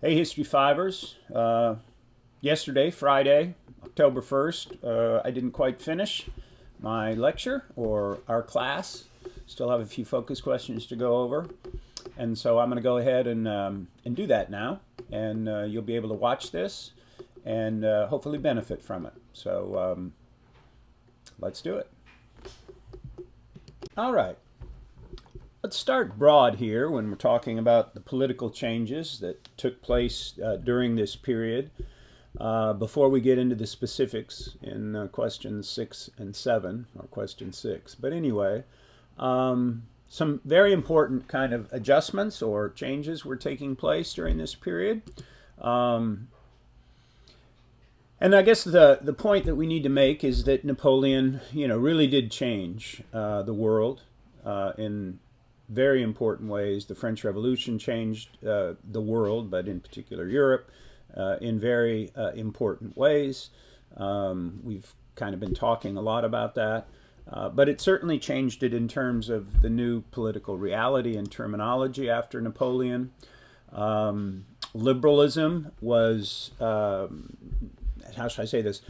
Hey, History Fivers. Yesterday, Friday, October 1st, I didn't quite finish my lecture or our class. Still have a few focus questions to go over. And so I'm going to go ahead and do that now. And you'll be able to watch this and hopefully benefit from it. So let's do it. All right. Let's start broad here when we're talking about the political changes that took place during this period before we get into the specifics in questions 6 and 7, or question 6. But anyway, some very important kind of adjustments or changes were taking place during this period. And I guess the point that we need to make is that Napoleon, really did change the world in very important ways. The French Revolution changed the world, but in particular Europe, in very important ways. We've kind of been talking a lot about that. But it certainly changed it in terms of the new political reality and terminology after Napoleon. Liberalism was, how should I say this,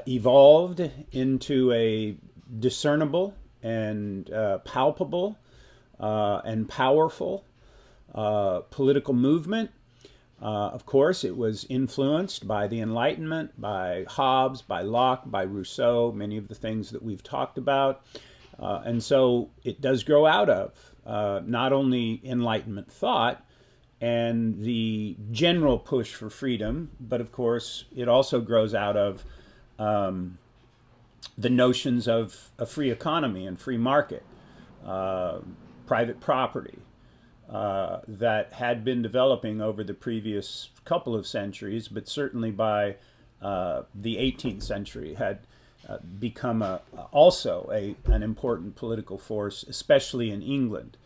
evolved into a discernible and palpable and powerful political movement. Of course, it was influenced by the Enlightenment, by Hobbes, by Locke, by Rousseau, many of the things that we've talked about. And so it does grow out of not only Enlightenment thought and the general push for freedom, but of course it also grows out of the notions of a free economy and free market, private property, that had been developing over the previous couple of centuries, but certainly by the 18th century had become also an important political force, especially in England.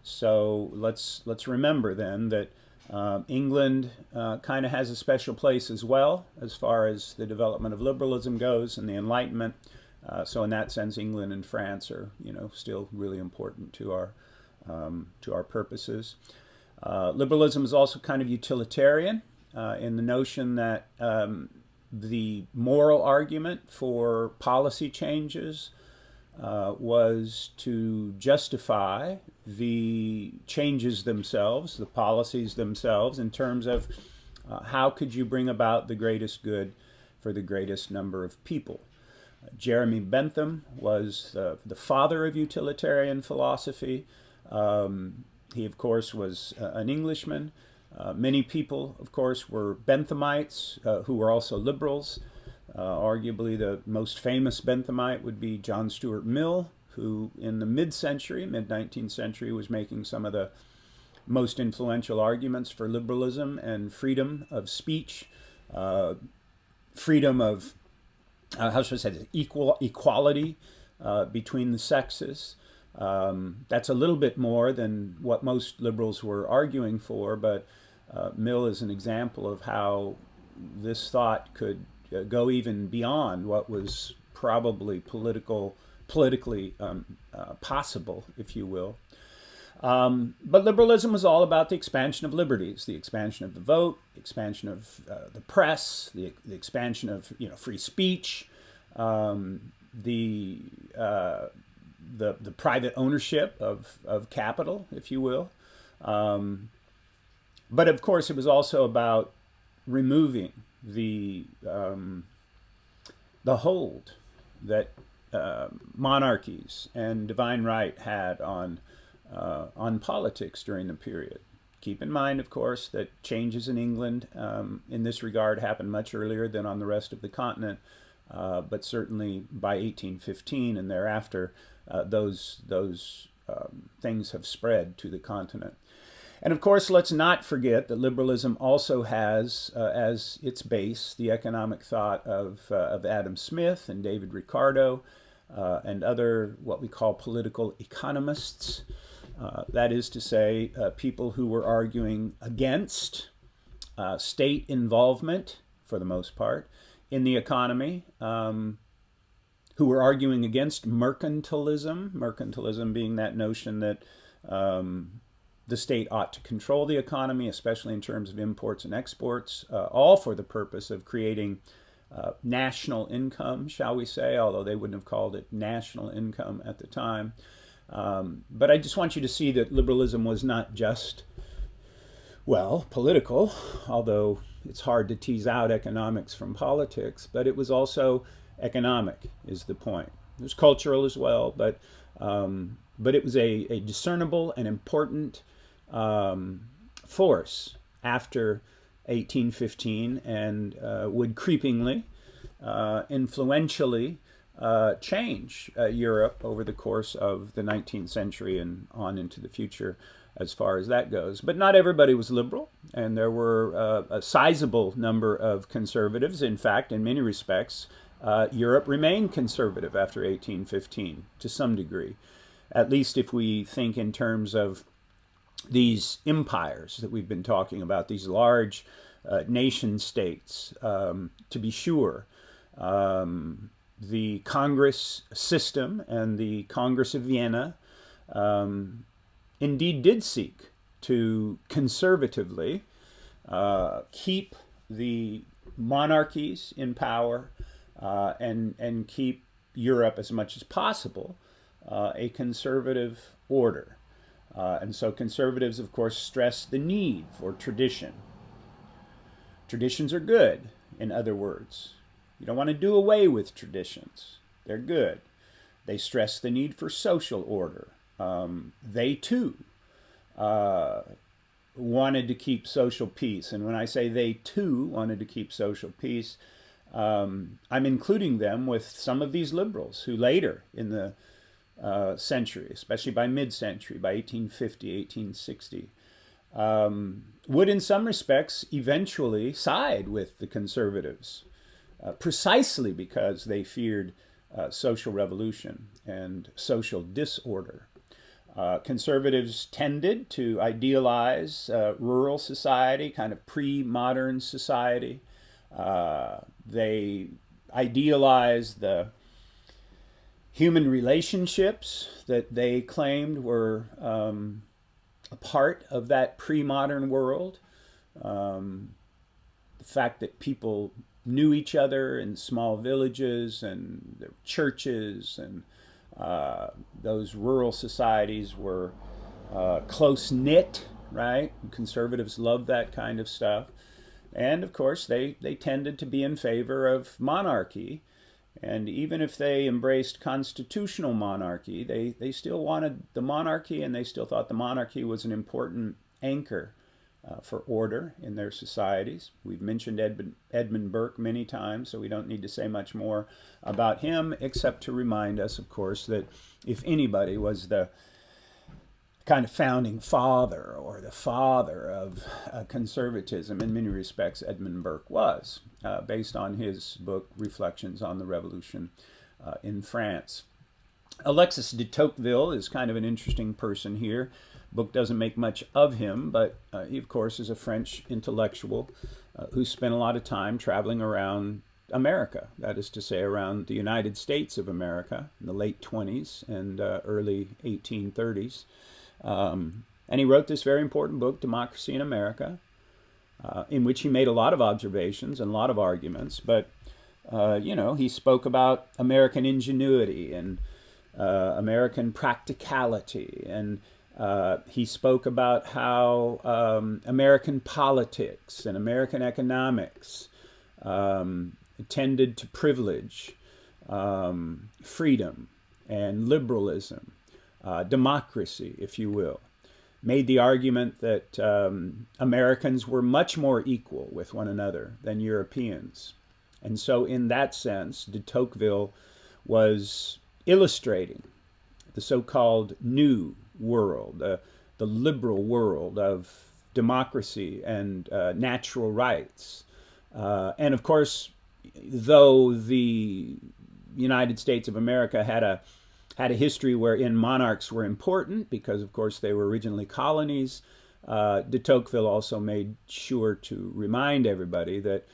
So let's remember then that England kind of has a special place as well as far as the development of liberalism goes and the Enlightenment. So in that sense, England and France are still really important to our purposes. Liberalism is also kind of utilitarian in the notion that the moral argument for policy changes was to justify the changes themselves, the policies themselves, in terms of how could you bring about the greatest good for the greatest number of people. Jeremy Bentham was the father of utilitarian philosophy. He, of course, was an Englishman. Many people, of course, were Benthamites who were also liberals. Arguably, the most famous Benthamite would be John Stuart Mill, who in the mid-century, mid-19th century, was making some of the most influential arguments for liberalism and freedom of speech, freedom of, how should I say this, equality between the sexes. That's a little bit more than what most liberals were arguing for, but Mill is an example of how this thought could go even beyond what was probably politically possible, if you will. But liberalism was all about the expansion of liberties, the expansion of the vote, the expansion of the press, the expansion of free speech, the private ownership of capital, if you will. But of course, it was also about removing the hold that monarchies and divine right had on politics during the period. Keep in mind, of course, that changes in England in this regard happened much earlier than on the rest of the continent, but certainly by 1815 and thereafter, those things have spread to the continent. And of course, let's not forget that liberalism also has as its base the economic thought of Adam Smith and David Ricardo and other what we call political economists. That is to say, people who were arguing against state involvement, for the most part, in the economy, who were arguing against mercantilism being that notion that the state ought to control the economy, especially in terms of imports and exports, all for the purpose of creating national income, shall we say, although they wouldn't have called it national income at the time. But I just want you to see that liberalism was not just, well, political, although it's hard to tease out economics from politics, but it was also economic, is the point. It was cultural as well, but it was a discernible and important force after 1815, and would creepingly, influentially change Europe over the course of the 19th century and on into the future as far as that goes. But not everybody was liberal, and there were a sizable number of conservatives. In fact, in many respects, Europe remained conservative after 1815 to some degree, at least if we think in terms of these empires that we've been talking about, these large nation states, to be sure. The Congress system and the Congress of Vienna indeed did seek to conservatively keep the monarchies in power and keep Europe as much as possible a conservative order. And so conservatives, of course, stress the need for tradition. Traditions are good, in other words. You don't want to do away with traditions. They're good. They stress the need for social order. They, too, wanted to keep social peace. And when I say they, too, wanted to keep social peace, I'm including them with some of these liberals who later in the century, especially by mid-century, by 1850, 1860, would in some respects eventually side with the conservatives, precisely because they feared social revolution and social disorder. Conservatives tended to idealize rural society, kind of pre-modern society. They idealized the human relationships that they claimed were a part of that pre-modern world. The fact that people knew each other in small villages and their churches, and those rural societies were close-knit, right? Conservatives loved that kind of stuff. And of course, they tended to be in favor of monarchy. And even if they embraced constitutional monarchy, they still wanted the monarchy, and they still thought the monarchy was an important anchor for order in their societies. We've mentioned Edmund Burke many times, so we don't need to say much more about him, except to remind us, of course, that if anybody was the kind of founding father or the father of conservatism, in many respects, Edmund Burke was, based on his book, Reflections on the Revolution in France. Alexis de Tocqueville is kind of an interesting person here. Book doesn't make much of him, but he, of course, is a French intellectual who spent a lot of time traveling around America, that is to say, around the United States of America in the late 20s and early 1830s. And he wrote this very important book, Democracy in America, in which he made a lot of observations and a lot of arguments. But, he spoke about American ingenuity and American practicality, and he spoke about how American politics and American economics tended to privilege freedom and liberalism, democracy, if you will. Made the argument that Americans were much more equal with one another than Europeans. And so in that sense, de Tocqueville was illustrating the so-called New World, the liberal world of democracy and natural rights. And of course, though the United States of America had a history wherein monarchs were important, because of course they were originally colonies, de Tocqueville also made sure to remind everybody that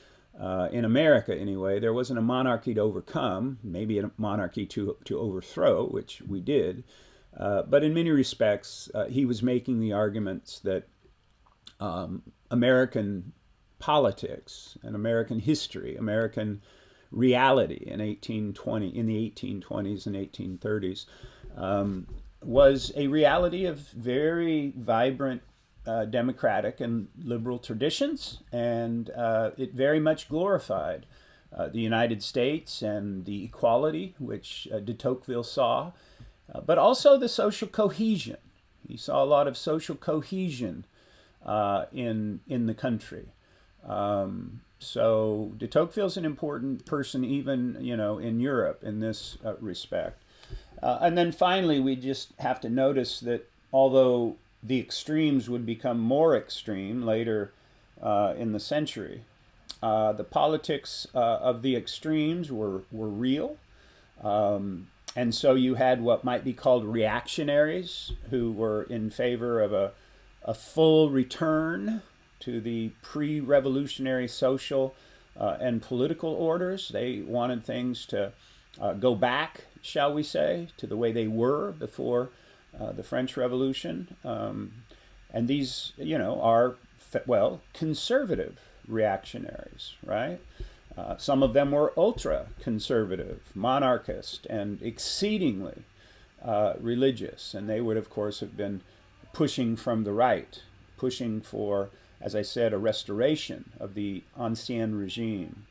in America anyway, there wasn't a monarchy to overcome, maybe a monarchy to overthrow, which we did, But in many respects, he was making the arguments that American politics and American history, American reality in the 1820s and 1830s, was a reality of very vibrant democratic and liberal traditions, and it very much glorified the United States and the equality which de Tocqueville saw, but also the social cohesion. He saw a lot of social cohesion in the country. So de Tocqueville's an important person, even in Europe in this respect. And then finally, we just have to notice that although the extremes would become more extreme later in the century, the politics of the extremes were real. And so you had what might be called reactionaries, who were in favor of a full return to the pre-revolutionary social and political orders. They wanted things to go back, shall we say, to the way they were before the French Revolution. And these, are, well, conservative reactionaries, right? Some of them were ultra-conservative, monarchist, and exceedingly religious. And they would, of course, have been pushing from the right, pushing for, as I said, a restoration of the ancien regime,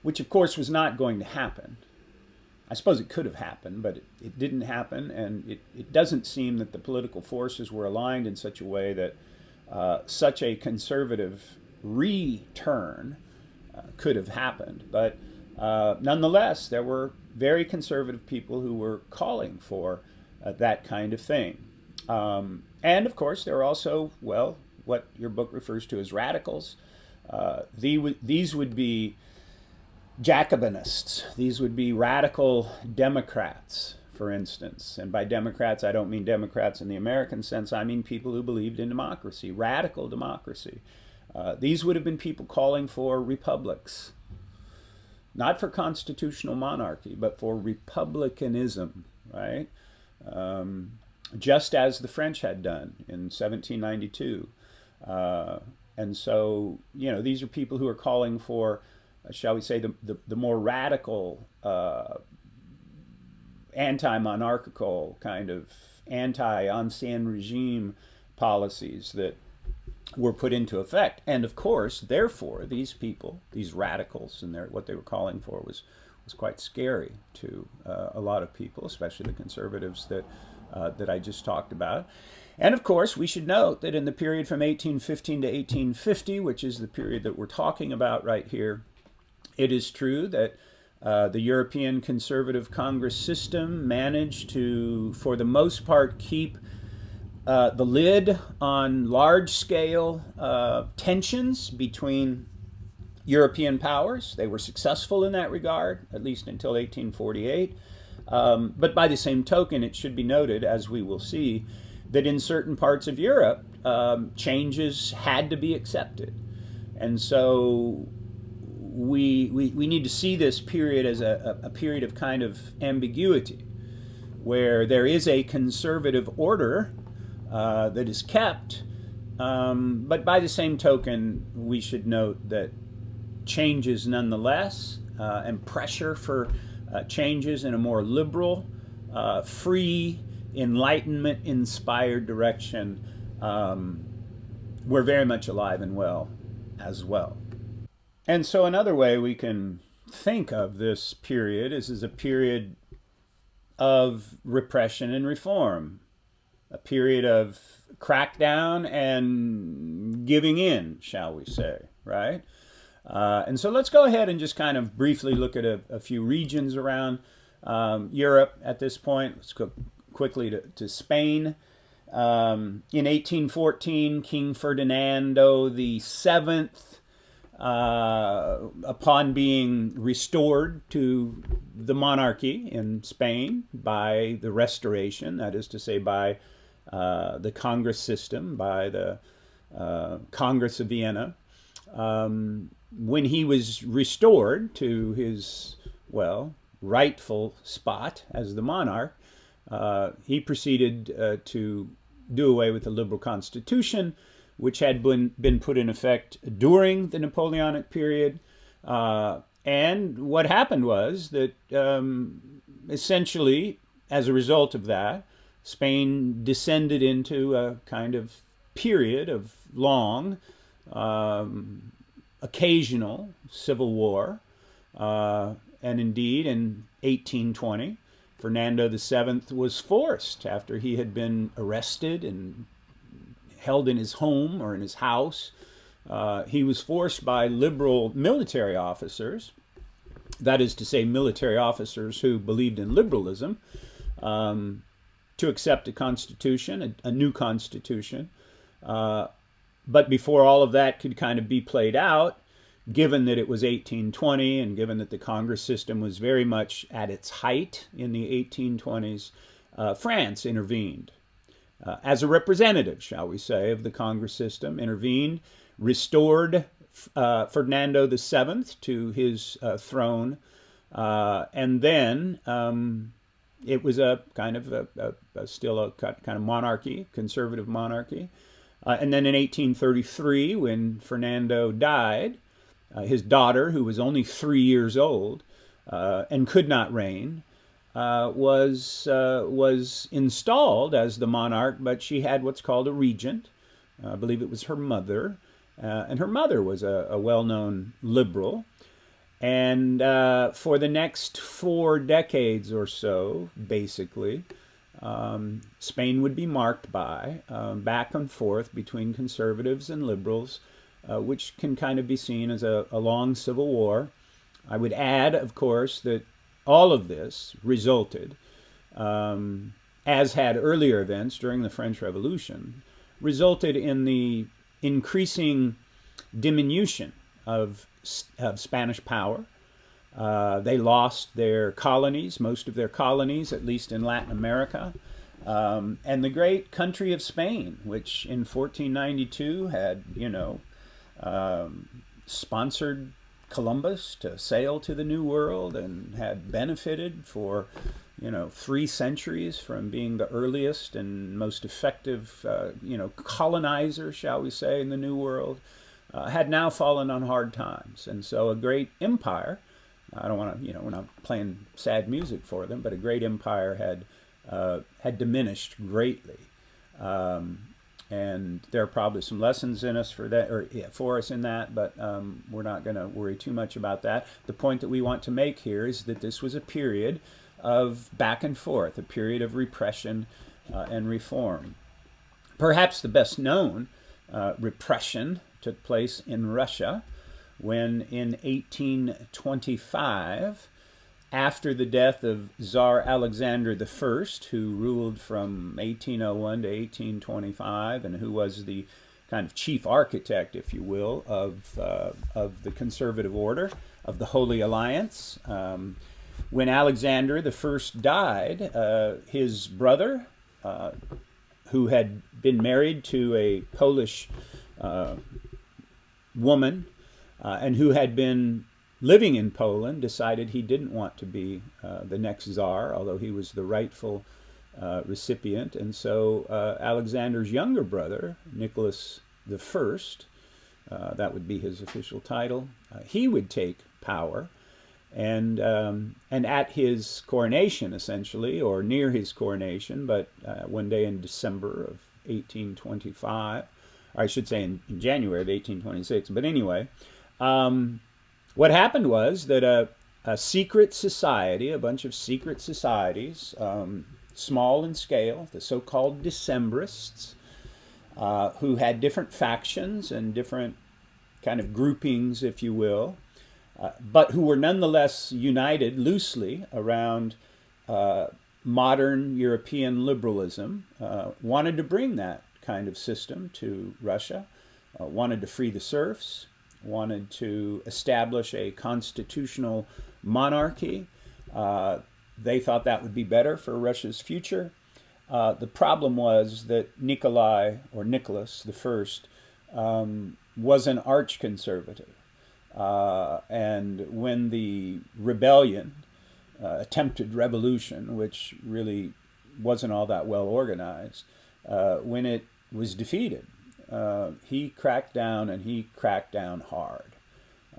which, of course, was not going to happen. I suppose it could have happened, but it didn't happen, and it doesn't seem that the political forces were aligned in such a way that such a conservative return could have happened. But nonetheless, there were very conservative people who were calling for that kind of thing. And of course, there are also, well, what your book refers to as radicals. These would be Jacobinists. These would be radical Democrats, for instance. And by Democrats, I don't mean Democrats in the American sense. I mean people who believed in democracy, radical democracy. These would have been people calling for republics, not for constitutional monarchy, but for republicanism, right? Just as the French had done in 1792. And so, these are people who are calling for, shall we say, the more radical, anti-monarchical kind of anti-ancien regime policies that were put into effect. And of course, therefore, these people, these radicals, and what they were calling for was quite scary to a lot of people, especially the conservatives that I just talked about. And of course, we should note that in the period from 1815 to 1850, which is the period that we're talking about right here, it is true that the European Conservative Congress system managed to, for the most part, keep the lid on large-scale tensions between European powers. They were successful in that regard, at least until 1848. But by the same token, it should be noted, as we will see, that in certain parts of Europe, changes had to be accepted. And so we need to see this period as a period of kind of ambiguity, where there is a conservative order that is kept, but by the same token, we should note that changes nonetheless, and pressure for changes in a more liberal, free, Enlightenment-inspired direction were very much alive and well as well. And so another way we can think of this period is as a period of repression and reform, a period of crackdown and giving in, shall we say, right? And so let's go ahead and just kind of briefly look at a few regions around Europe at this point. Let's go quickly to Spain. In 1814, King Ferdinando VII, upon being restored to the monarchy in Spain by the Restoration, that is to say by the Congress system, by the Congress of Vienna, when he was restored to his, well, rightful spot as the monarch, he proceeded to do away with the liberal constitution, which had been put in effect during the Napoleonic period. And what happened was that essentially, as a result of that, Spain descended into a kind of period of long, occasional civil war. And indeed, in 1820, Fernando VII was forced, after he had been arrested and held in his home or in his house, he was forced by liberal military officers, that is to say, military officers who believed in liberalism, to accept a constitution, a new constitution. But before all of that could kind of be played out, given that it was 1820 and given that the Congress system was very much at its height in the 1820s, France intervened. As a representative, shall we say, of the Congress system, intervened, restored Fernando VII to his throne, and then it was a kind of still a kind of monarchy, conservative monarchy. And then in 1833, when Fernando died, his daughter, who was only 3 years old and could not reign, was installed as the monarch, but she had what's called a regent. I believe it was her mother, and her mother was a well-known liberal. And for the next 4 decades or so, basically, Spain would be marked by back and forth between conservatives and liberals, which can kind of be seen as a long civil war. I would add, of course, that all of this resulted, as had earlier events during the French Revolution, resulted in the increasing diminution of Spanish power. They lost their colonies, most of their colonies, at least in Latin America. And the great country of Spain, which in 1492 had, sponsored Columbus to sail to the New World and had benefited for, 3 centuries from being the earliest and most effective, colonizer, shall we say, in the New World, had now fallen on hard times. And so a great empire, I don't want to, we're not playing sad music for them, but a great empire had diminished greatly. And there are probably some lessons in us for that, or for us in that, but we're not going to worry too much about that. The point that we want to make here is that this was a period of back and forth, a period of repression and reform. Perhaps the best known repression took place in Russia when in 1825, after the death of Tsar Alexander I, who ruled from 1801 to 1825, and who was the kind of chief architect, if you will, of the conservative order, of the Holy Alliance. When Alexander I died, his brother, who had been married to a Polish woman and who had been living in Poland, decided he didn't want to be the next czar, although he was the rightful recipient. And so Alexander's younger brother, Nicholas I, that would be his official title, he would take power. And at his coronation, essentially, or near his coronation, but one day in December of 1825, or I should say in January of 1826, but anyway, what happened was that a secret society, a bunch of secret societies, small in scale, the so-called Decembrists, who had different factions and different kind of groupings, if you will, but who were nonetheless united loosely around modern European liberalism, wanted to bring that kind of system to Russia, wanted to free the serfs, wanted to establish a constitutional monarchy. They thought that would be better for Russia's future. The problem was that Nicholas I, was an arch-conservative. And when the rebellion attempted revolution, which really wasn't all that well organized, when it was defeated, he cracked down, and he cracked down hard.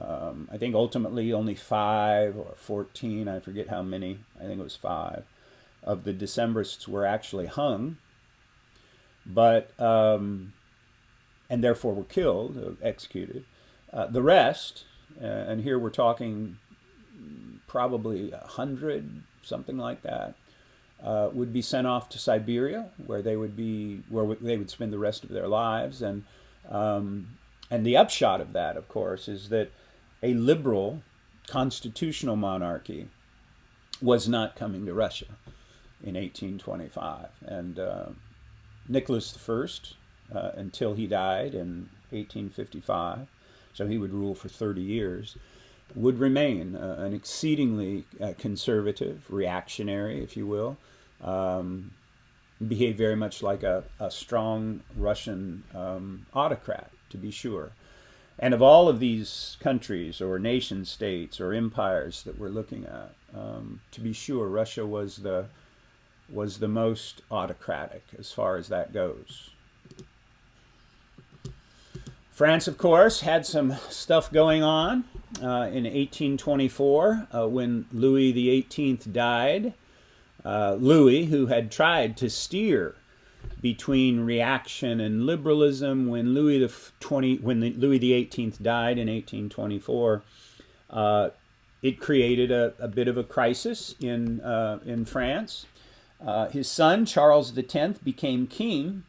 I think ultimately only 5 or 14, I forget how many, I think it was 5, of the Decembrists were actually hung, but and therefore were killed, executed. The rest, and here we're talking probably 100, something like that, would be sent off to Siberia, where they would spend the rest of their lives. And the upshot of that, of course, is that a liberal constitutional monarchy was not coming to Russia in 1825. And Nicholas I, until he died in 1855, so he would rule for 30 years, would remain an exceedingly conservative, reactionary, if you will, behave very much like a strong Russian autocrat, to be sure. And of all of these countries or nation states or empires that we're looking at, to be sure, Russia was the most autocratic as far as that goes. France, of course, had some stuff going on in 1824 when Louis XVIII died. Louis, who had tried to steer between reaction and liberalism, when Louis XVIII died in 1824, it created a bit of a crisis in France. His son Charles X became king,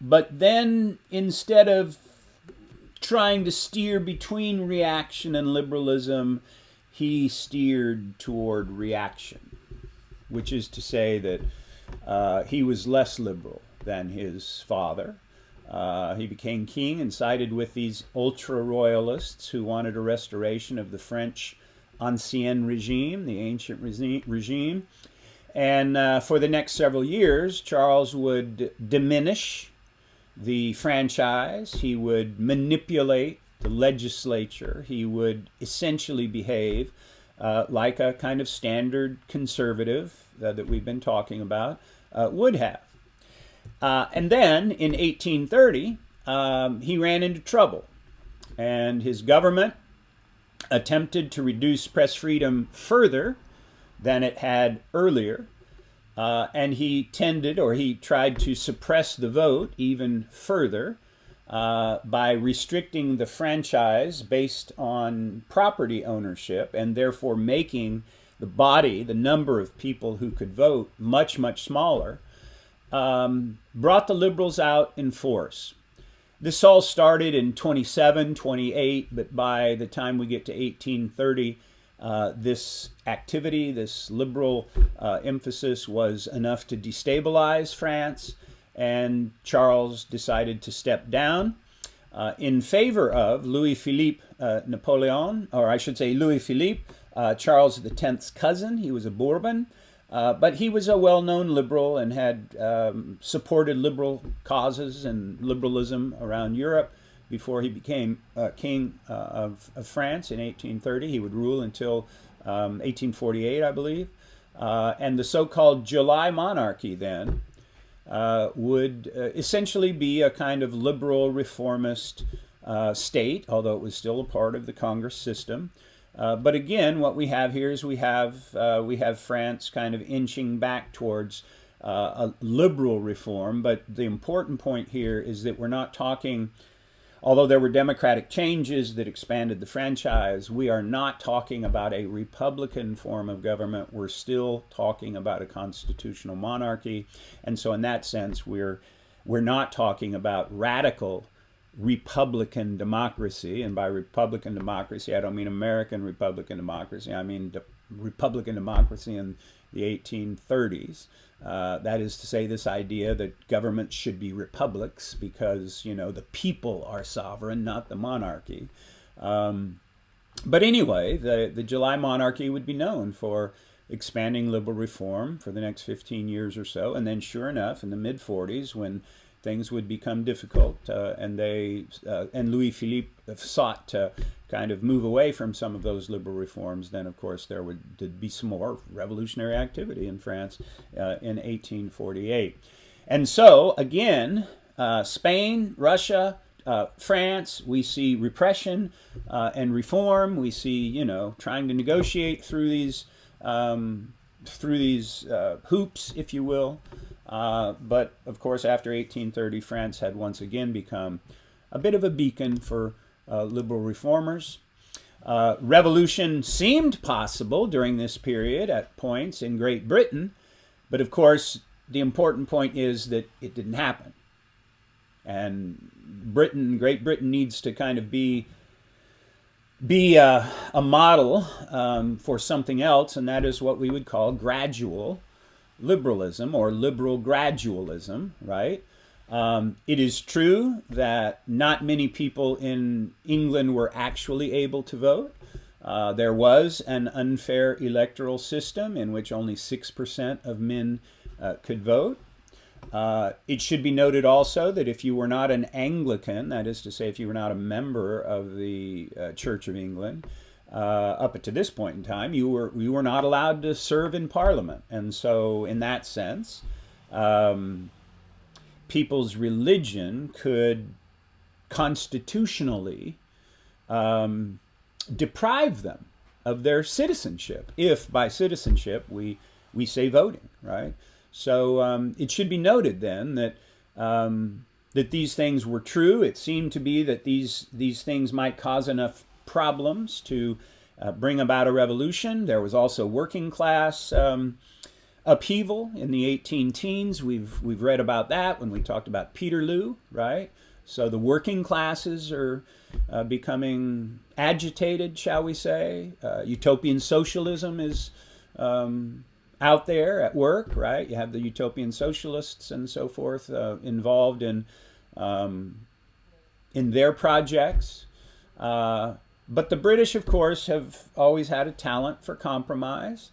but then instead of trying to steer between reaction and liberalism, he steered toward reaction, which is to say that he was less liberal than his father. He became king and sided with these ultra-royalists who wanted a restoration of the French ancien regime, the ancient regime. And for the next several years, Charles would diminish the franchise. He would manipulate the legislature. He would essentially behave like a kind of standard conservative that we've been talking about would have. And then in 1830, he ran into trouble, and his government attempted to reduce press freedom further than it had earlier. And he tried to suppress the vote even further by restricting the franchise based on property ownership, and therefore making the number of people who could vote, much, much smaller, brought the liberals out in force. This all started in 27, 28, but by the time we get to 1830, this activity, this liberal emphasis was enough to destabilize France, and Charles decided to step down in favor of Louis-Philippe Napoleon, or I should say Louis-Philippe, Charles X's cousin. He was a Bourbon, but he was a well-known liberal and had supported liberal causes and liberalism around Europe. Before he became king of France in 1830. He would rule until 1848, I believe. And the so-called July monarchy then would essentially be a kind of liberal reformist state, although it was still a part of the Congress system. But again, what we have here is we have France kind of inching back towards a liberal reform. But the important point here is that we're not talking, although there were democratic changes that expanded the franchise, we are not talking about a republican form of government. We're still talking about a constitutional monarchy. And so in that sense, we're not talking about radical republican democracy. And by republican democracy, I don't mean American republican democracy. I mean republican democracy in the 1830s. That is to say, this idea that governments should be republics because, the people are sovereign, not the monarchy. But anyway, the July monarchy would be known for expanding liberal reform for the next 15 years or so. And then sure enough, in the mid-40s, when things would become difficult, and Louis Philippe sought to kind of move away from some of those liberal reforms. Then, of course, there would be some more revolutionary activity in France in 1848. And so, again, Spain, Russia, France, we see repression and reform. We see, trying to negotiate through these hoops, if you will. But of course, after 1830, France had once again become a bit of a beacon for liberal reformers. Revolution seemed possible during this period at points in Great Britain, but of course, the important point is that it didn't happen. And Great Britain needs to kind of be a model for something else, and that is what we would call gradual liberalism or liberal gradualism, right? It is true that not many people in England were actually able to vote. There was an unfair electoral system in which only 6% of men could vote. It should be noted also that if you were not an Anglican, that is to say, if you were not a member of the Church of England, up to this point in time, you were not allowed to serve in Parliament. And so, in that sense, people's religion could constitutionally deprive them of their citizenship, if by citizenship we say voting, right? So it should be noted then that that these things were true. It seemed to be that these things might cause enough problems to bring about a revolution. There was also working class upheaval in the 18 teens. We've read about that when we talked about Peterloo, right? So the working classes are becoming agitated, shall we say. Utopian socialism is out there at work, right? You have the utopian socialists and so forth involved in their projects. But the British, of course, have always had a talent for compromise.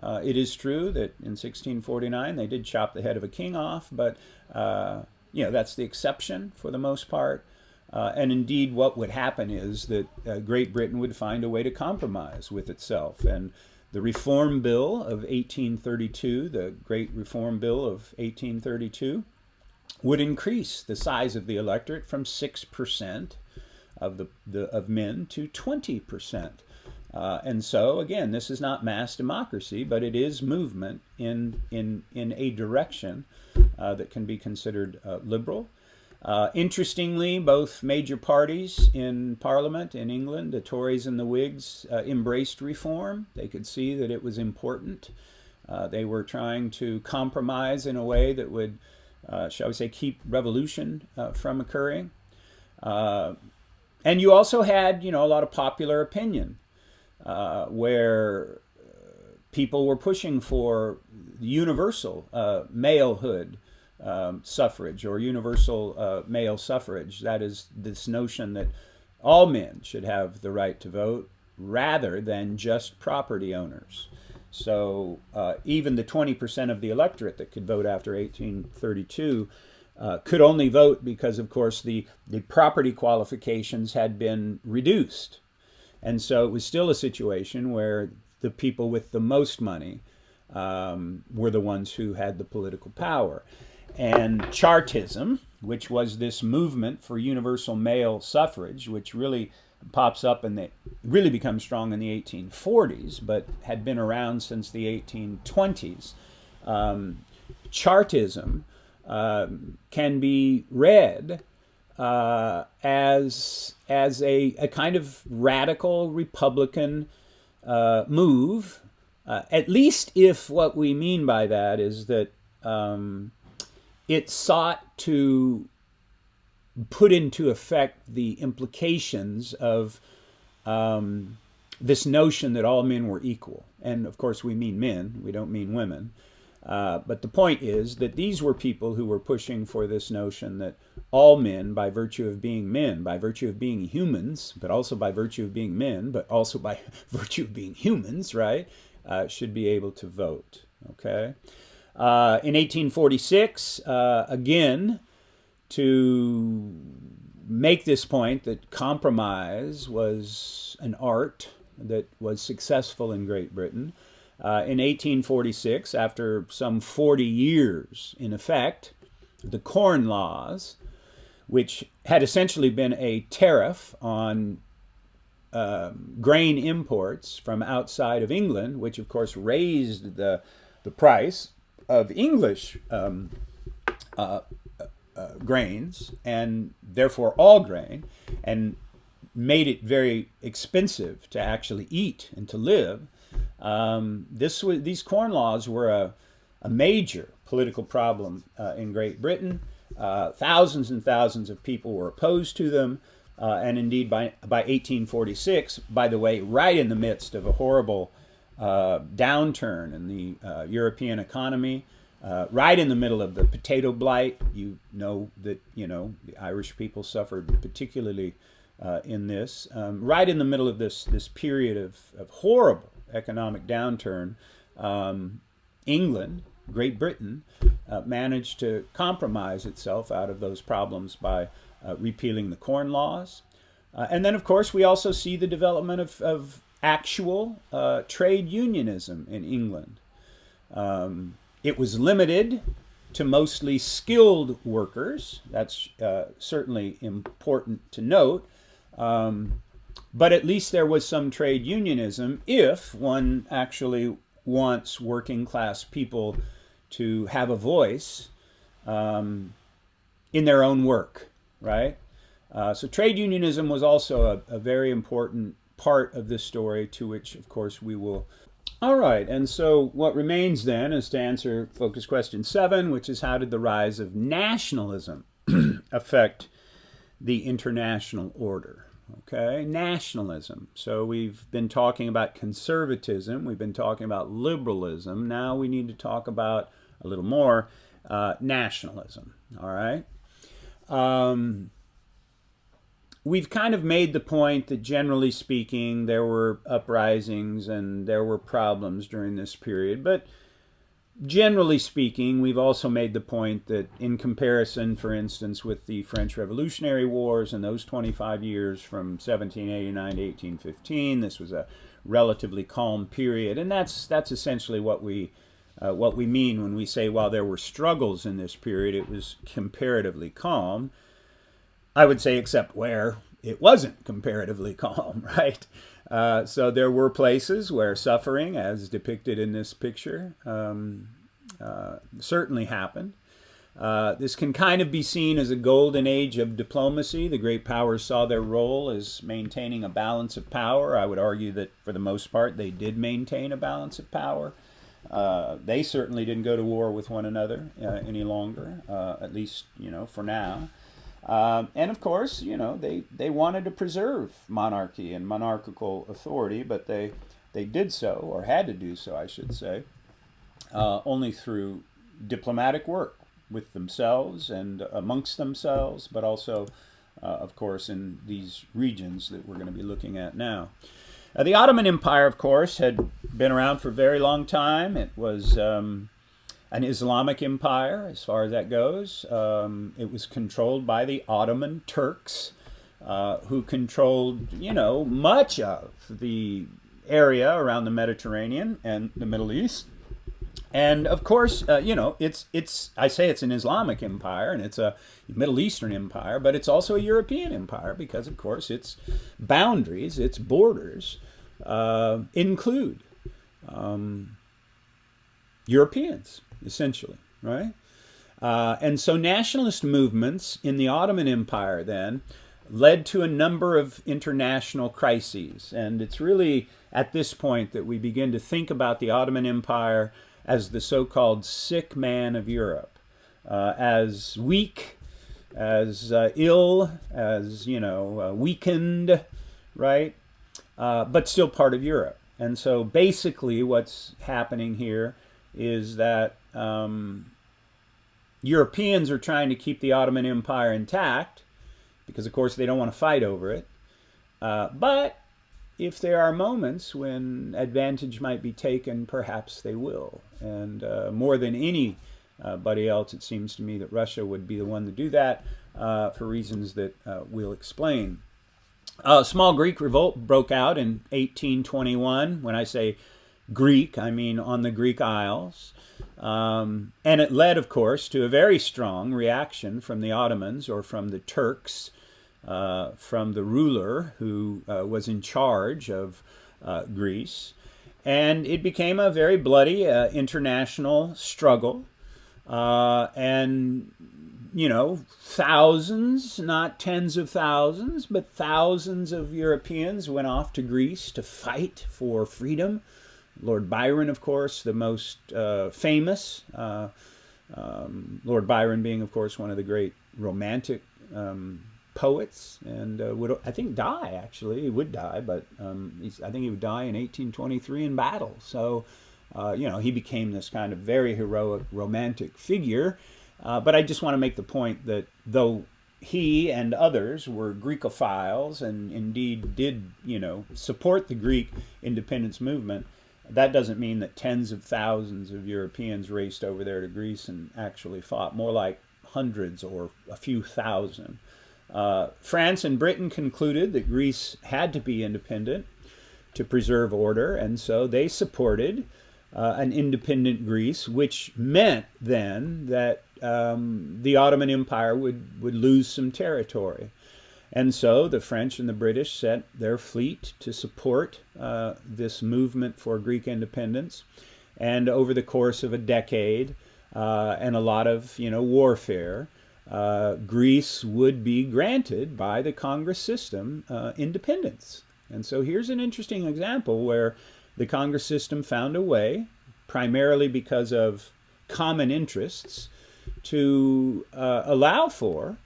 It is true that in 1649 they did chop the head of a king off, but that's the exception for the most part. And indeed, what would happen is that Great Britain would find a way to compromise with itself. And the Reform Bill of 1832, the Great Reform Bill of 1832, would increase the size of the electorate from 6% of men to 20%. And so, again, this is not mass democracy, but it is movement in a direction that can be considered liberal. Interestingly, both major parties in Parliament in England, the Tories and the Whigs, embraced reform. They could see that it was important. They were trying to compromise in a way that would, shall we say, keep revolution from occurring. And you also had, a lot of popular opinion where people were pushing for universal malehood suffrage or universal male suffrage. That is this notion that all men should have the right to vote rather than just property owners. So even the 20% of the electorate that could vote after 1832 could only vote because, of course, the property qualifications had been reduced. And so it was still a situation where the people with the most money were the ones who had the political power. And Chartism, which was this movement for universal male suffrage, which really pops up and really becomes strong in the 1840s, but had been around since the 1820s. Chartism can be read as a kind of radical Republican move, at least if what we mean by that is that it sought to put into effect the implications of this notion that all men were equal. And of course we mean men, we don't mean women. But the point is that these were people who were pushing for this notion that all men, by virtue of being men, by virtue of being humans, but also by virtue of being men, but also by virtue of being humans, right, should be able to vote. Okay. In 1846, again, to make this point that compromise was an art that was successful in Great Britain. In 1846, after some 40 years in effect, the Corn Laws, which had essentially been a tariff on grain imports from outside of England, which of course raised the price of English grains, and therefore all grain, and made it very expensive to actually eat and to live. These Corn Laws were a major political problem in Great Britain. Thousands and thousands of people were opposed to them. And indeed, by 1846, by the way, right in the midst of a horrible downturn in the European economy, right in the middle of the potato blight. You know that the Irish people suffered particularly in this. Right in the middle of this period of horrible economic downturn, England, Great Britain, managed to compromise itself out of those problems by repealing the Corn Laws. And then, of course, we also see the development of actual trade unionism in England. It was limited to mostly skilled workers. That's certainly important to note. But at least there was some trade unionism if one actually wants working class people to have a voice in their own work, right? So trade unionism was also a very important part of this story, to which, of course, we will. All right, and so what remains then is to answer focus question 7, which is how did the rise of nationalism affect the international order? Okay, nationalism. So we've been talking about conservatism, we've been talking about liberalism. Now we need to talk about a little more nationalism. All right. We've kind of made the point that generally speaking, there were uprisings and there were problems during this period. But generally speaking, we've also made the point that in comparison, for instance, with the French Revolutionary Wars and those 25 years from 1789 to 1815, this was a relatively calm period. And that's essentially what we mean when we say while there were struggles in this period, it was comparatively calm. I would say except where it wasn't comparatively calm, right? So there were places where suffering, as depicted in this picture, certainly happened. This can kind of be seen as a golden age of diplomacy. The great powers saw their role as maintaining a balance of power. I would argue that for the most part they did maintain a balance of power. They certainly didn't go to war with one another any longer, at least, for now. And of course, they wanted to preserve monarchy and monarchical authority, but they did so, or had to do so, I should say, only through diplomatic work with themselves and amongst themselves, but also, of course, in these regions that we're going to be looking at now. The Ottoman Empire, of course, had been around for a very long time. It was an Islamic empire, as far as that goes. It was controlled by the Ottoman Turks, who controlled, much of the area around the Mediterranean and the Middle East. And of course, I say it's an Islamic empire and it's a Middle Eastern empire, but it's also a European empire because, of course, its boundaries, its borders include Europeans, essentially, right? And so nationalist movements in the Ottoman Empire then led to a number of international crises. And it's really at this point that we begin to think about the Ottoman Empire as the so-called sick man of Europe, as weak, as ill, as, weakened, right? But still part of Europe. And so basically what's happening here is that Europeans are trying to keep the Ottoman Empire intact because, of course, they don't want to fight over it. But if there are moments when advantage might be taken, perhaps they will. And more than anybody else, it seems to me that Russia would be the one to do that. for reasons that we'll explain. A small Greek revolt broke out in 1821. When I say Greek, I mean on the Greek Isles. And it led, of course, to a very strong reaction from the Ottomans, or from the Turks, from the ruler who was in charge of Greece. And it became a very bloody international struggle. And thousands, not tens of thousands, but thousands of Europeans went off to Greece to fight for freedom. Lord Byron, of course, the most famous. Lord Byron being, of course, one of the great romantic poets, and would, I think, die, actually. He would die, but I think he would die in 1823 in battle. So, he became this kind of very heroic, romantic figure. But I just want to make the point that though he and others were Greekophiles and indeed did, support the Greek independence movement, that doesn't mean that tens of thousands of Europeans raced over there to Greece and actually fought. More like hundreds or a few thousand. France and Britain concluded that Greece had to be independent to preserve order, and so they supported an independent Greece, which meant then that the Ottoman Empire would lose some territory. And so the French and the British sent their fleet to support this movement for Greek independence. And over the course of a decade and a lot of warfare, Greece would be granted by the Congress system independence. And so here's an interesting example where the Congress system found a way, primarily because of common interests, to allow for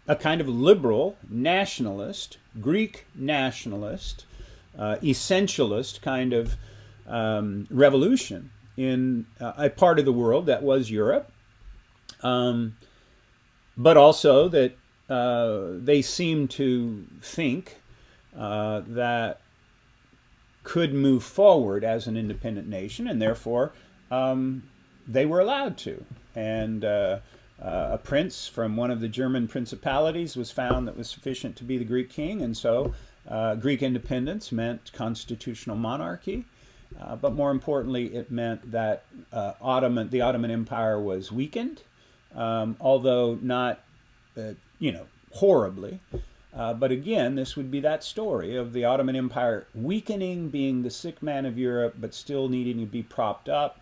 a kind of liberal, nationalist, Greek nationalist, essentialist kind of revolution in a part of the world that was Europe, but also that they seemed to think that could move forward as an independent nation, and therefore they were allowed to. And a prince from one of the German principalities was found that was sufficient to be the Greek king, and so Greek independence meant constitutional monarchy. But more importantly, it meant that the Ottoman Empire was weakened, although not, horribly. But again, this would be that story of the Ottoman Empire weakening, being the sick man of Europe, but still needing to be propped up.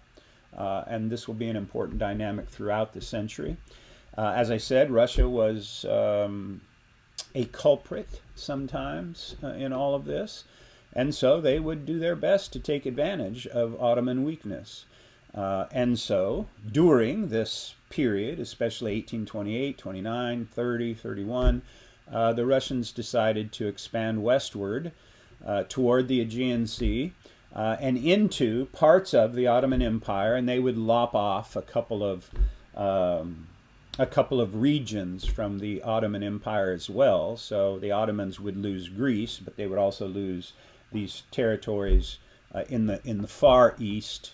And this will be an important dynamic throughout the century. As I said, Russia was a culprit sometimes in all of this. And so they would do their best to take advantage of Ottoman weakness. And so during this period, especially 1828, 29, 30, 31, the Russians decided to expand westward toward the Aegean Sea and into parts of the Ottoman Empire, and they would lop off a couple of regions from the Ottoman Empire as well. So the Ottomans would lose Greece, but they would also lose these territories in the far east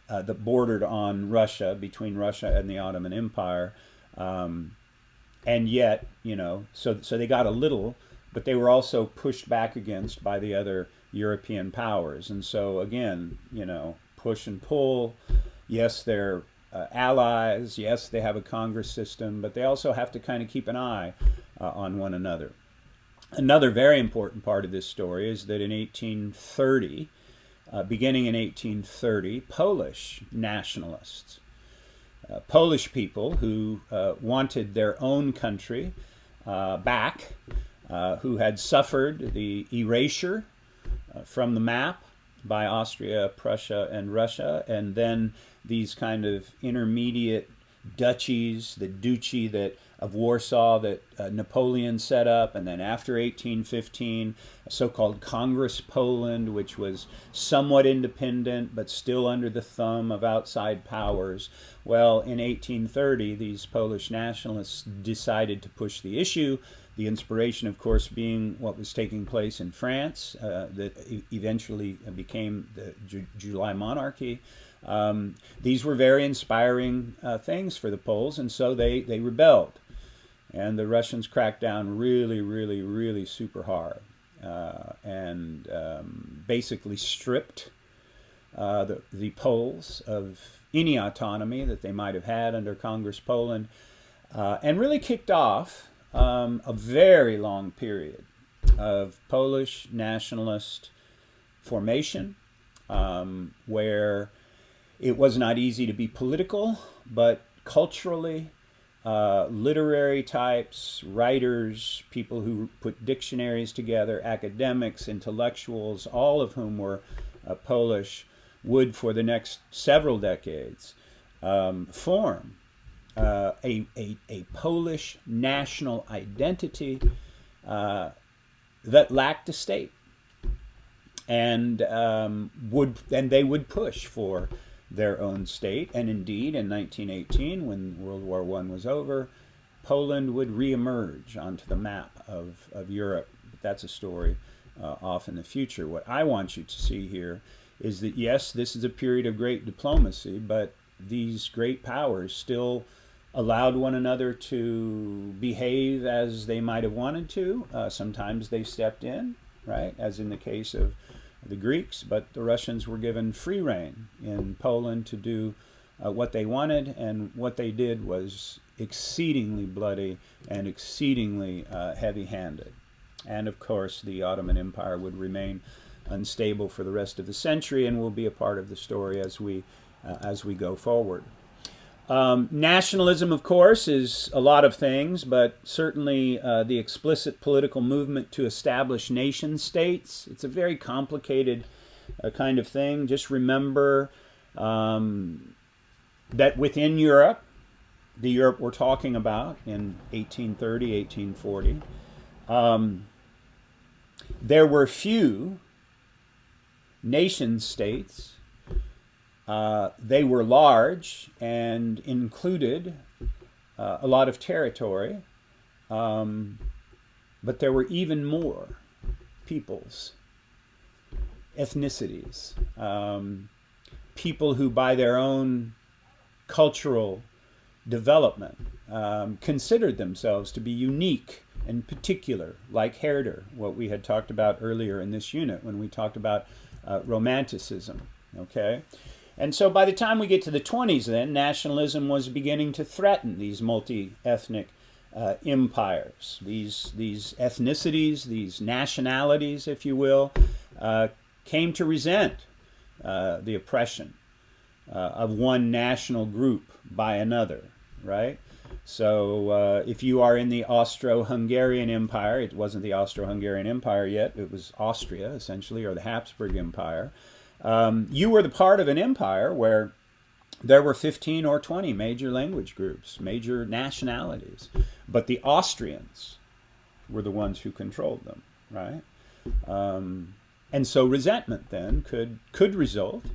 that bordered on Russia, between Russia and the Ottoman Empire. And yet, so they got a little, but they were also pushed back against by the other European powers. And so again, push and pull. Yes, they're allies. Yes, they have a Congress system, but they also have to kind of keep an eye on one another. Another very important part of this story is that in 1830, beginning in 1830, Polish nationalists, Polish people who wanted their own country back, who had suffered the erasure from the map by Austria, Prussia, and Russia, and then these kind of intermediate duchies, the duchy of Warsaw that Napoleon set up, and then after 1815, a so-called Congress Poland, which was somewhat independent but still under the thumb of outside powers. Well, in 1830, these Polish nationalists decided to push the issue, the inspiration, of course, being what was taking place in France that eventually became the July monarchy. These were very inspiring things for the Poles, and so they rebelled. And the Russians cracked down really, really, really super hard, and basically stripped the Poles of any autonomy that they might have had under Congress Poland, and really kicked off a very long period of Polish nationalist formation, where it was not easy to be political, but culturally, literary types, writers, people who put dictionaries together, academics, intellectuals, all of whom were Polish, would for the next several decades form a Polish national identity that lacked a state, and they would push for their own state. And indeed, in 1918, when World War I was over, Poland would reemerge onto the map of Europe. But that's a story off in the future. What I want you to see here is that, yes, this is a period of great diplomacy, but these great powers still allowed one another to behave as they might have wanted to. Sometimes they stepped in, right, as in the case of the Greeks, but the Russians were given free rein in Poland to do what they wanted, and what they did was exceedingly bloody and exceedingly heavy-handed. And of course, the Ottoman Empire would remain unstable for the rest of the century, and will be a part of the story as we go forward. Nationalism, of course, is a lot of things, but certainly the explicit political movement to establish nation states. It's a very complicated kind of thing. Just remember that within Europe, the Europe we're talking about in 1830, 1840, there were few nation states. They were large and included a lot of territory, but there were even more peoples, ethnicities, people who by their own cultural development considered themselves to be unique and particular, like Herder, what we had talked about earlier in this unit when we talked about Romanticism, okay? And so by the time we get to the 20s then, nationalism was beginning to threaten these multi-ethnic empires. These ethnicities, these nationalities, if you will, came to resent the oppression of one national group by another, right? So if you are in the Austro-Hungarian Empire, it wasn't the Austro-Hungarian Empire yet, it was Austria, essentially, or the Habsburg Empire. You were the part of an empire where there were 15 or 20 major language groups, major nationalities, but the Austrians were the ones who controlled them, right? And so resentment then could result,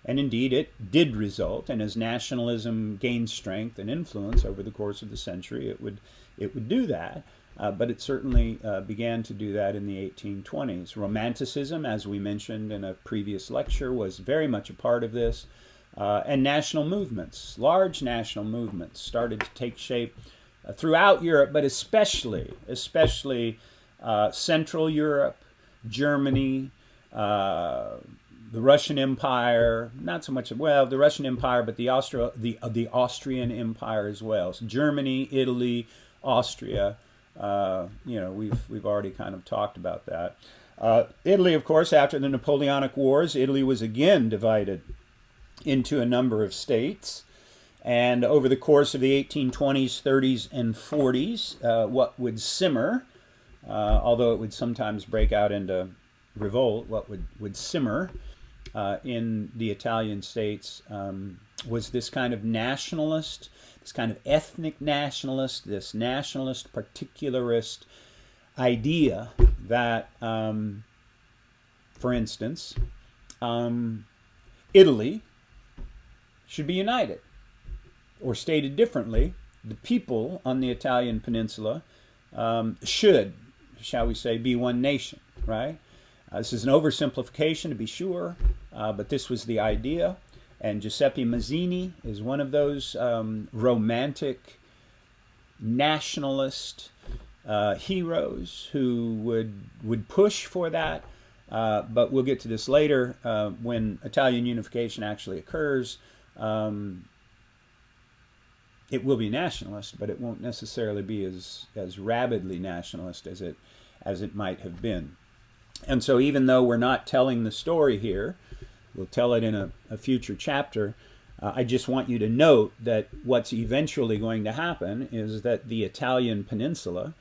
and indeed it did result, and as nationalism gained strength and influence over the course of the century, it would do that. But it certainly began to do that in the 1820s. Romanticism, as we mentioned in a previous lecture, was very much a part of this. And national movements, large national movements, started to take shape throughout Europe, but especially Central Europe, Germany, the Russian Empire, not so much, well, the Russian Empire, but the Austrian Empire as well. So Germany, Italy, Austria. We've already kind of talked about that. Italy, of course, after the Napoleonic Wars, Italy was again divided into a number of states. And over the course of the 1820s, 30s, and 40s, what would simmer, although it would sometimes break out into revolt, what would simmer in the Italian states was this kind of nationalist, this kind of ethnic nationalist, this nationalist particularist idea that, for instance, Italy should be united. Or stated differently, the people on the Italian peninsula should, shall we say, be one nation, right? This is an oversimplification, to be sure, but this was the idea. And Giuseppe Mazzini is one of those romantic nationalist heroes who would push for that. But we'll get to this later. When Italian unification actually occurs, it will be nationalist, but it won't necessarily be as rabidly nationalist as it might have been. And so even though we're not telling the story here, we'll tell it in a future chapter, I just want you to note that what's eventually going to happen is that the Italian peninsula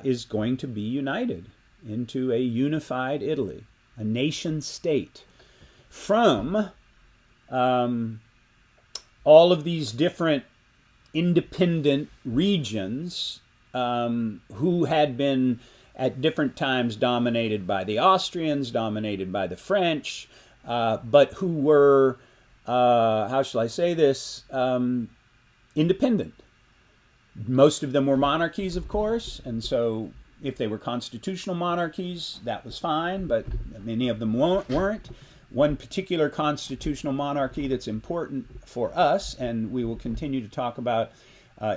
is going to be united into a unified Italy, a nation state, from all of these different independent regions who had been at different times dominated by the Austrians, dominated by the French, but who were, how shall I say this, independent. Most of them were monarchies, of course, and so if they were constitutional monarchies, that was fine, but many of them weren't. One particular constitutional monarchy that's important for us, and we will continue to talk about,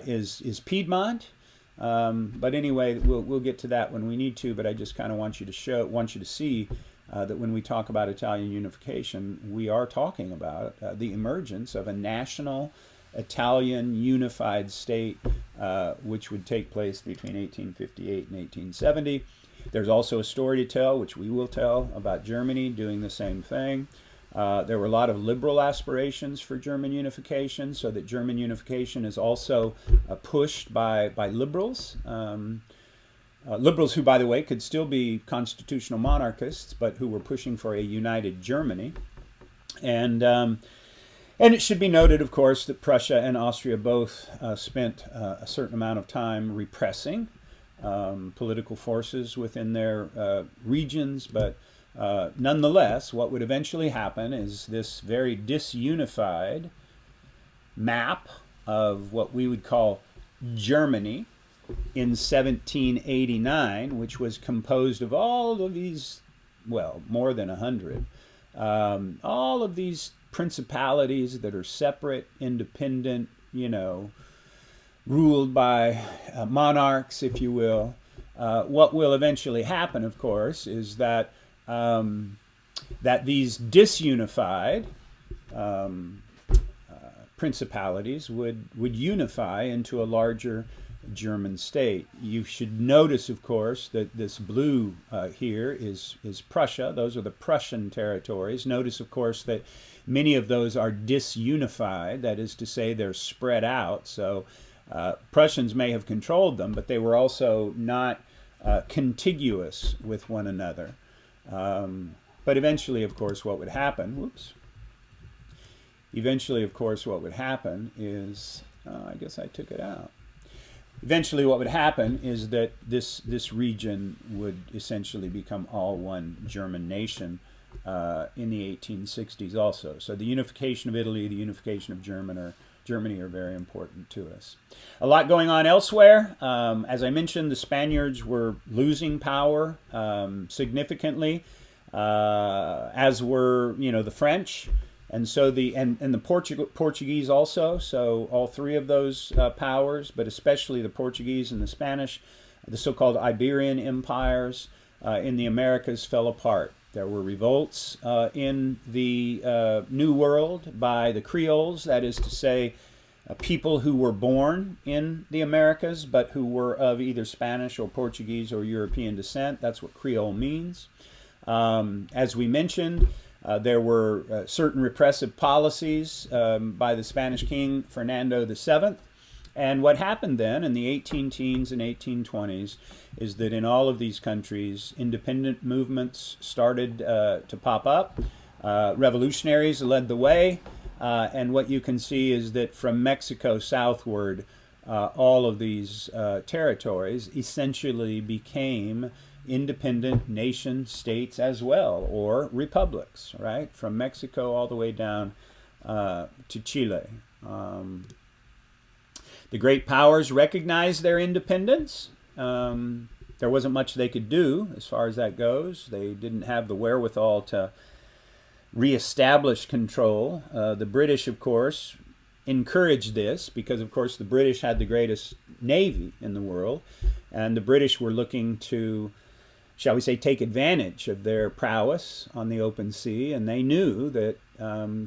is Piedmont. But anyway, we'll get to that when we need to. But I just kind of want you to see that when we talk about Italian unification, we are talking about the emergence of a national Italian unified state, which would take place between 1858 and 1870. There's also a story to tell, which we will tell, about Germany doing the same thing. There were a lot of liberal aspirations for German unification, so that German unification is also pushed by liberals. Liberals who, by the way, could still be constitutional monarchists, but who were pushing for a united Germany. And it should be noted, of course, that Prussia and Austria both spent a certain amount of time repressing political forces within their regions, but nonetheless, what would eventually happen is this very disunified map of what we would call Germany in 1789, which was composed of all of these, well, more than 100, all of these principalities that are separate, independent, ruled by monarchs, if you will. What will eventually happen, of course, is that these disunified principalities would unify into a larger German state. You should notice, of course, that this blue here is Prussia. Those are the Prussian territories. Notice, of course, that many of those are disunified. That is to say, they're spread out. So Prussians may have controlled them, but they were also not contiguous with one another. But eventually, of course, what would happen, eventually, of course, what would happen is, I guess I took it out. Eventually, what would happen is that this region would essentially become all one German nation in the 1860s also. So the unification of Italy, the unification of Germany are very important to us. A lot going on elsewhere. As I mentioned, the Spaniards were losing power significantly, as were the French, and so the Portuguese also. So all three of those powers, but especially the Portuguese and the Spanish, the so-called Iberian empires in the Americas fell apart. There were revolts in the New World by the Creoles, that is to say, people who were born in the Americas but who were of either Spanish or Portuguese or European descent. That's what Creole means. As we mentioned, there were certain repressive policies by the Spanish king Fernando VII. And what happened then in the 18-teens and 1820s is that in all of these countries, independent movements started to pop up. Revolutionaries led the way. And what you can see is that from Mexico southward, all of these territories essentially became independent nation states as well, or republics, right? From Mexico all the way down to Chile. The great powers recognized their independence. There wasn't much they could do as far as that goes. They didn't have the wherewithal to reestablish control. The British, of course, encouraged this because, of course, the British had the greatest navy in the world, and the British were looking to, shall we say, take advantage of their prowess on the open sea, and they knew that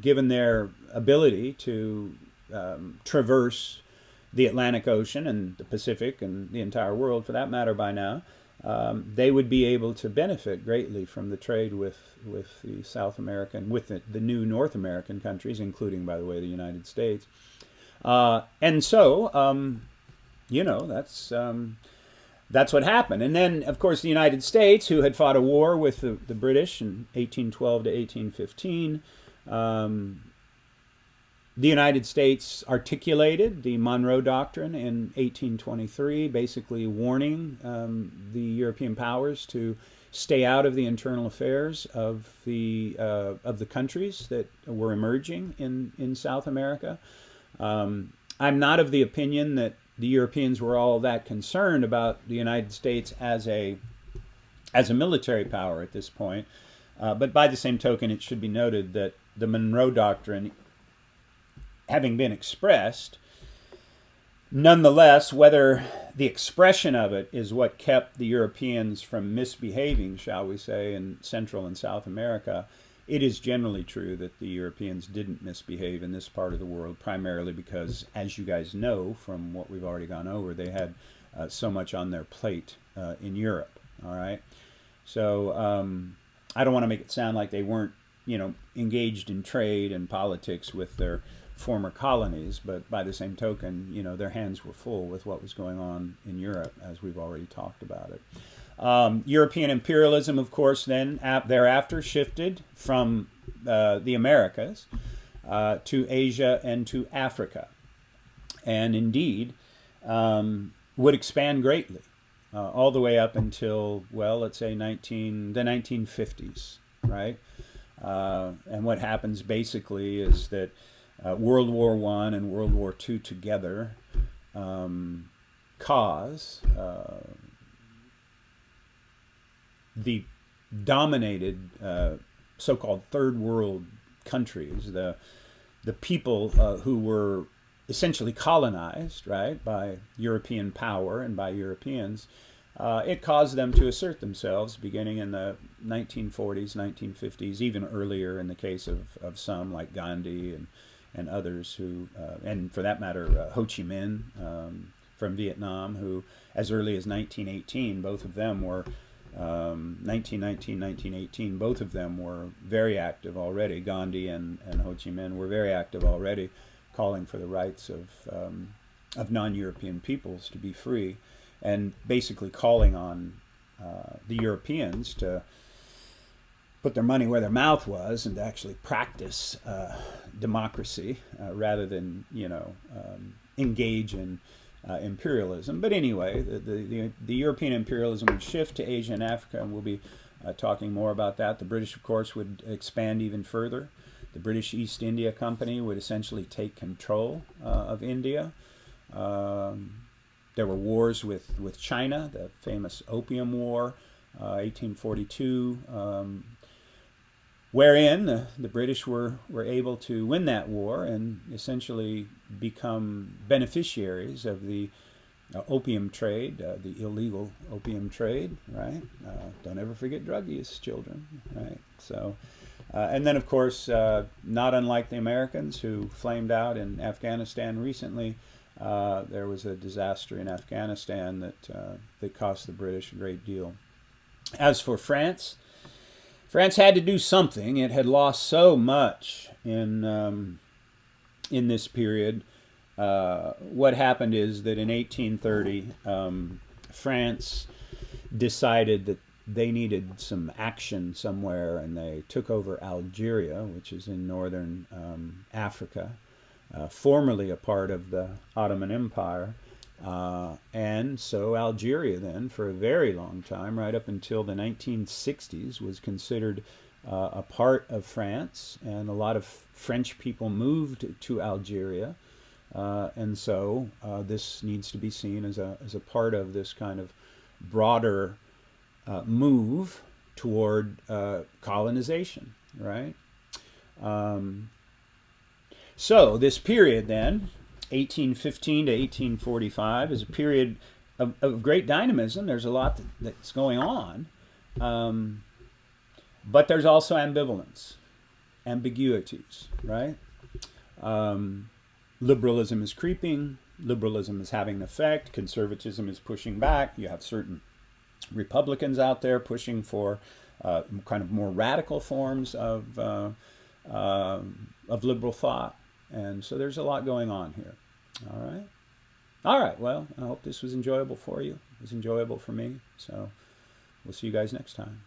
given their ability to traverse the Atlantic Ocean and the Pacific and the entire world, for that matter, by now, they would be able to benefit greatly from the trade with the South American, with the new North American countries, including, by the way, the United States. And so, you know, that's what happened. And then, of course, the United States, who had fought a war with the British in 1812 to 1815, the United States articulated the Monroe Doctrine in 1823, basically warning the European powers to stay out of the internal affairs of the countries that were emerging in South America. I'm not of the opinion that the Europeans were all that concerned about the United States as a military power at this point. But by the same token, it should be noted that the Monroe Doctrine, having been expressed, nonetheless, whether the expression of it is what kept the Europeans from misbehaving, shall we say, in Central and South America, it is generally true that the Europeans didn't misbehave in this part of the world, primarily because, as you guys know from what we've already gone over, they had so much on their plate in Europe. All right, so I don't want to make it sound like they weren't, you know, engaged in trade and politics with their former colonies, but by the same token, you know, their hands were full with what was going on in Europe, as we've already talked about it. European imperialism, of course, then thereafter shifted from the Americas to Asia and to Africa, and indeed would expand greatly all the way up until, well, let's say the 1950s, right? And what happens basically is that World War I and World War II together cause the dominated so-called third world countries, the people who were essentially colonized, right, by European power and by Europeans, it caused them to assert themselves beginning in the 1940s, 1950s, even earlier in the case of some like Gandhi and others who, and for that matter, Ho Chi Minh from Vietnam, who as early as 1918, both of them were 1919, 1918, both of them were very active already. Gandhi and Ho Chi Minh were very active already, calling for the rights of non-European peoples to be free, and basically calling on the Europeans to put their money where their mouth was and to actually practice democracy rather than, you know, engage in imperialism. But anyway, the European imperialism would shift to Asia and Africa, and we'll be talking more about that. The British, of course, would expand even further. The British East India Company would essentially take control of India. There were wars with China, the famous Opium War, 1842, wherein the British were able to win that war and essentially become beneficiaries of the opium trade, the illegal opium trade, right? Don't ever forget drug use, children, right? So, and then, of course, not unlike the Americans who flamed out in Afghanistan recently, there was a disaster in Afghanistan that cost the British a great deal. As for France, France had to do something. It had lost so much in this period. What happened is that in 1830, France decided that they needed some action somewhere, and they took over Algeria, which is in northern Africa, formerly a part of the Ottoman Empire. And so Algeria then, for a very long time, right up until the 1960s, was considered a part of France, and a lot of French people moved to Algeria. And so this needs to be seen as a part of this kind of broader move toward colonization, right? So this period then, 1815 to 1845, is a period of great dynamism. There's a lot that's going on, but there's also ambivalence, ambiguities, right? Liberalism is creeping. Liberalism is having an effect. Conservatism is pushing back. You have certain Republicans out there pushing for kind of more radical forms of liberal thought. And so there's a lot going on here. All right. All right. Well, I hope this was enjoyable for you. It was enjoyable for me. So we'll see you guys next time.